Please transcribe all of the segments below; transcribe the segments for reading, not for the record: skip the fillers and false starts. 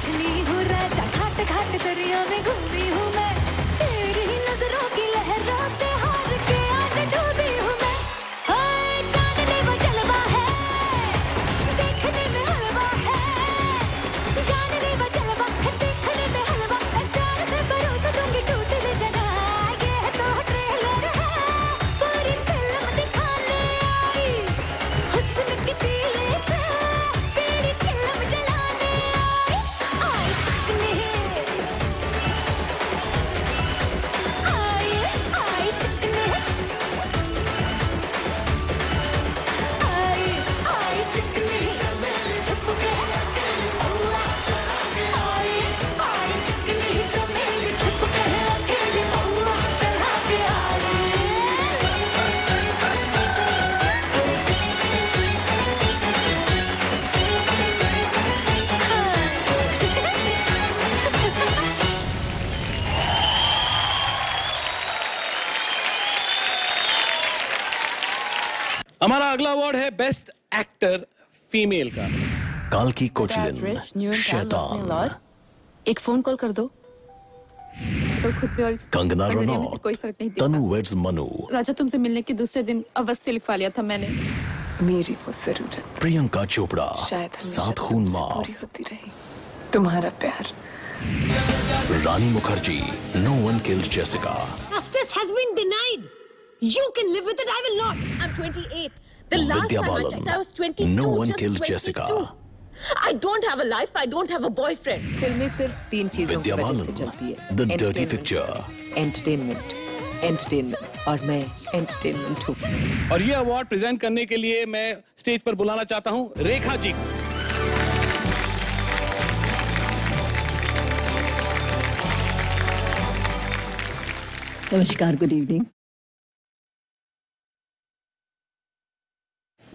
मछली हूँ राजा, घाट घाट दरिया में घूमी हूँ मैं, तेरी नजरों की लहरों से हार के आज डूबी हूँ मैं। हाय चांदनी वो जलवा है, देखने में हलवा है, चांदनी वो जलवा है, देखने में हलवा है, प्यार से परोस दूंगी टूट भी जगह, ये है तो ट्रेलर है, पूरी फिल्म दिखाने आई, हुस्न की तीली से तेरी चिलम जलाने आई, आई चिकनी, आई चिकनी, आई चिकनी, छुप के आई चिकनी चमेली, छुप के अकेली महुआ चढ़ा के आई। हमारा अगला अवार्ड है बेस्ट एक्टर फीमेल का। काल की कोचलिन, शैतान, एक फोन कॉल कर दो। तो खुद पे और कंगना और दुनिया में रनौत, कोई फर्क नहीं दिखता। तनु वेड्स मनु, राजा तुमसे मिलने के दूसरे दिन अवश्य लिखवा लिया था मैंने। मेरी वो जरूरत प्रियंका चोपड़ा, शायद हमेशा सात खून तुमसे माफ, पूरी होती रही। तुम्हारा प्यार। Rani Mukherjee, no one killed Jessica, Justice has been denied. You can live with it. I will not. I'm 28. The last Vidya time I Balan, checked, I was 22. No One just Kills 22. Jessica. I don't have a life. I don't have a boyfriend. फिल्में सिर्फ 3 चीजों की विद्या वजह से बालन, चलती है। The dirty Entertainment, picture, entertainment, entertainment, और मैं एंटरटेनमेंट हूँ। और ये अवार्ड प्रेजेंट करने के लिए मैं स्टेज पर बुलाना चाहता हूं रेखा जी को। Namaskar, good evening.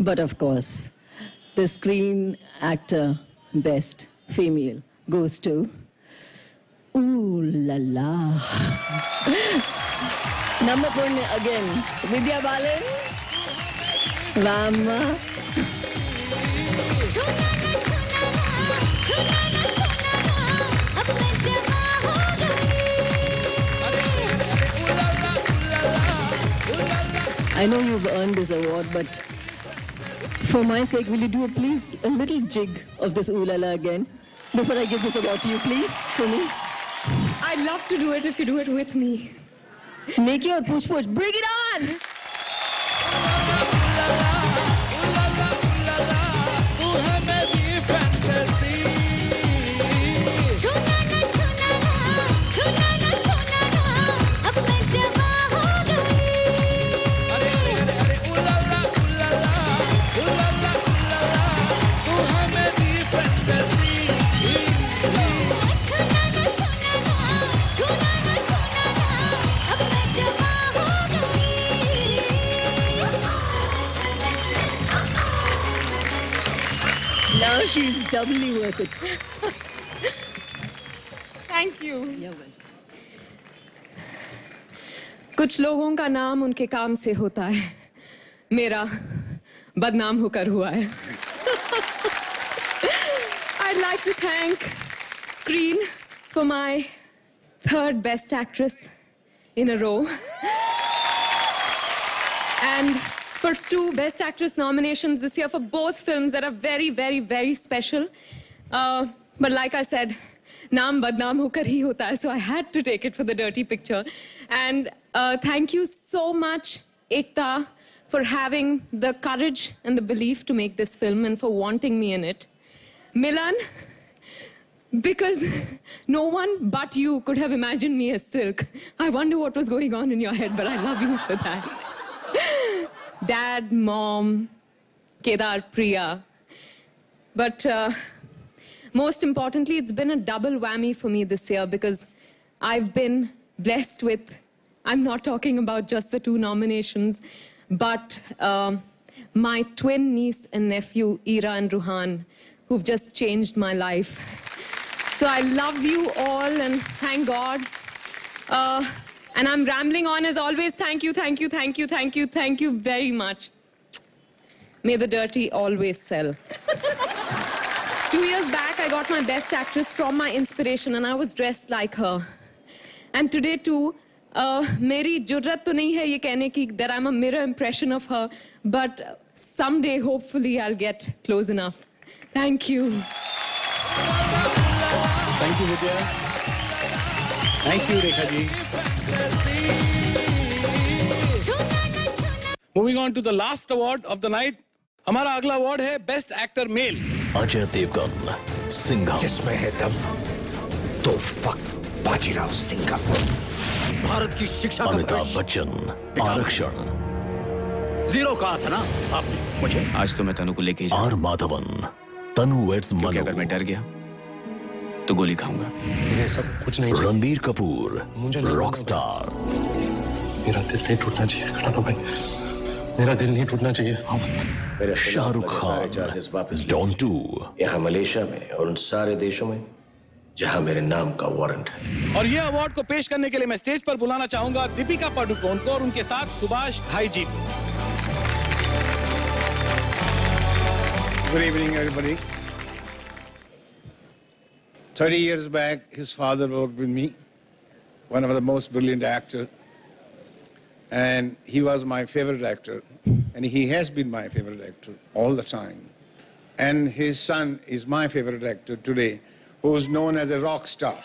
But of course, the Screen Actor Best Female goes to Ooh La La. Number one again, Vidya Balan. Vamma. अब मैं जवा हो I know you've earned this award, but for my sake, will you do please a little jig of this Ooh La La again before I give this award to you, please, for me? I'd love to do it if you do it with me. Make your push push. Bring it on! अब मैं जवा हो अब मैं जवा हो Now she's doubly worth it. Thank you. You're welcome. कुछ लोगों का नाम उनके काम से होता है, मेरा बदनाम होकर हुआ है। I'd like to thank Screen for my 3rd Best Actress in a row, and for 2 Best Actress nominations this year for both films that are very, very, very special. But like I said, naam badnaam hokar hi hota hai, so I had to take it for the Dirty Picture. And thank you so much, Ekta, for having the courage and the belief to make this film and for wanting me in it. Milan, because no one but you could have imagined me as Silk. I wonder what was going on in your head, but I love you for that. Dad, Mom, Kedar, Priya. But most importantly, it's been a double whammy for me this year because I've been blessed with, I'm not talking about just the 2 nominations, but my twin niece and nephew, Ira and Ruhan, who've just changed my life. So I love you all and thank God. And I'm rambling on as always. Thank you, thank you, thank you, thank you, thank you very much. May the dirty always sell. 2 years back, I got my Best Actress from my inspiration, and I was dressed like her. And today too, मेरी जुर्रत तो नहीं है ये कहने की that I'm a mirror impression of her, but someday, hopefully, I'll get close enough. Thank you. Thank you, Vidya. Thank you, Rekha ji. Moving on to the last award of the night. हमारा अगला award है best actor male. Ajay Devgn, Singham. जिसमें है दम तो वक्त बाजीराव सिंघम. भारत की शिक्षा. अमिताभ बच्चन, आरक्षण. जीरो कहा था ना आपने मुझे. आज तो मैं तनु को लेके ही आर माधवन, तनु वेड्स मनु. अगर मैं डर गया तो गोली खाऊंगा. ये सब कुछ नहीं. रणबीर कपूर, रॉकस्टार. मेरा दिल नहीं टूटना चाहिए खड़ाना भाई. मेरा दिल नहीं टूटना चाहिए. शाहरुख खान, डॉन 2. यहाँ मलेशिया में और उन सारे देशों में जहाँ मेरे नाम का वारंट है. और ये अवार्ड को पेश करने के लिए मैं स्टेज पर बुलाना चाहूंगा दीपिका पादुकोण को और उनके साथ सुभाष भाई जी. Good evening, everybody. 30 years back, his father worked with me, one of the most brilliant actors. And he was my favorite actor. And he has been my favorite actor all the time. And his son is my favorite actor today, who is known as a rock star.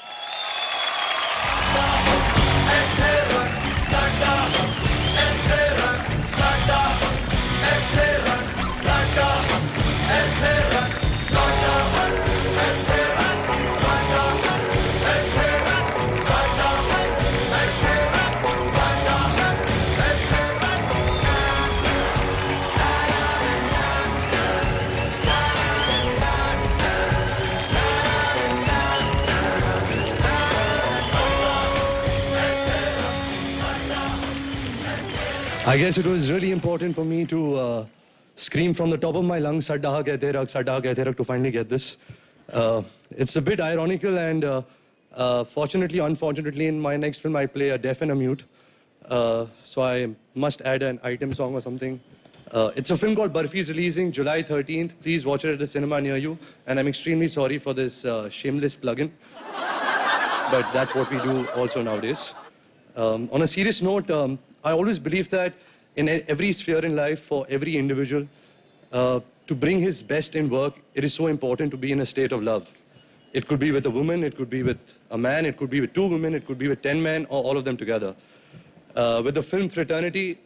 I guess it was really important for me to scream from the top of my lungs, Saddaha Kehte Rak, to finally get this. It's a bit ironical, and fortunately, unfortunately, in my next film I play a deaf and a mute. So I must add an item song or something. It's a film called Barfi, is releasing July 13th. Please watch it at the cinema near you. And I'm extremely sorry for this shameless plug-in. But that's what we do also nowadays. On a serious note, I always believe that in every sphere in life, for every individual, to bring his best in work, it is so important to be in a state of love. It could be with a woman, it could be with a man, it could be with 2 women, it could be with 10 men, or all of them together. With the film fraternity,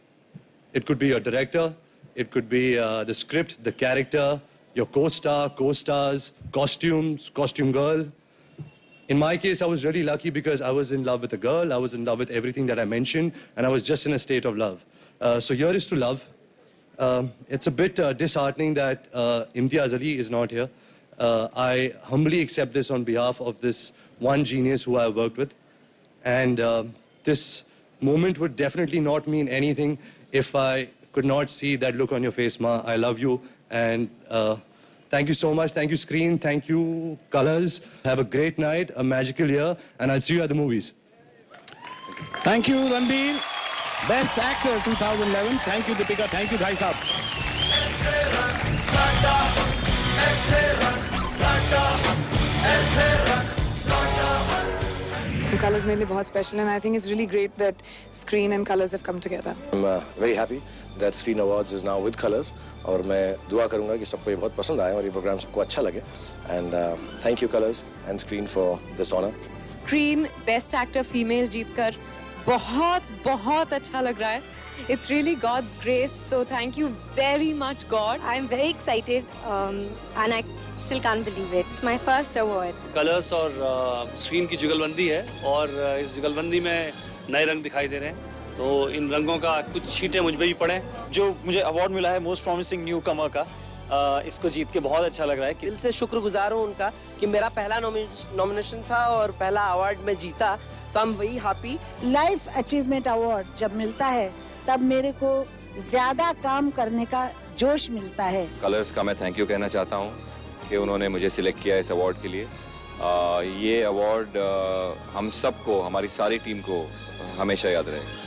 it could be your director, it could be the script, the character, your co-star, co-stars, costumes, costume girl. In my case, I was really lucky because I was in love with a girl, I was in love with everything that I mentioned, and I was just in a state of love. So here is to love. It's a bit disheartening that Imtiaz Ali is not here. I humbly accept this on behalf of this one genius who I worked with. And this moment would definitely not mean anything if I could not see that look on your face, Ma. I love you. And thank you so much. Thank you, screen. Thank you, colors. Have a great night, a magical year, and I'll see you at the movies. Thank you, Ranbir. Best Actor 2011. Thank you, Deepika. Thank you, Bhai Saab. Colors मेरे लिए बहुत special, and I think it's really great that Screen and Colors have come together. I'm very happy that Screen Awards is now with Colors. और मैं दुआ करूँगा कि सबको ये बहुत पसंद आए और ये प्रोग्राम सबको अच्छा लगे. And thank you Colors and Screen for this honor. Screen Best Actor Female जीतकर बहुत अच्छा लग रहा है. It's really God's grace, so thank you very much, God. I'm very excited and I still can't believe it. It's my first award. Colors और Screen की जुगलबंदी है और इस जुगलबंदी में नए रंग दिखाई दे रहे हैं. तो इन रंगों का कुछ छींटे मुझ पे भी पड़े. जो मुझे अवार्ड मिला है मोस्ट प्रॉमिसिंग न्यू कमर का, इसको जीत के बहुत अच्छा लग रहा है. दिल से शुक्रगुजार हूँ उनका कि मेरा पहला नॉमिनेशन था और पहला अवार्ड में जीता. तो I'm very happy. Life achievement award जब मिलता है तब मेरे को ज्यादा काम करने का जोश मिलता है. कलर्स का मैं थैंक यू कहना चाहता हूँ कि उन्होंने मुझे सिलेक्ट किया इस अवार्ड के लिए. ये अवार्ड हम सबको, हमारी सारी टीम को हमेशा याद रहेगा.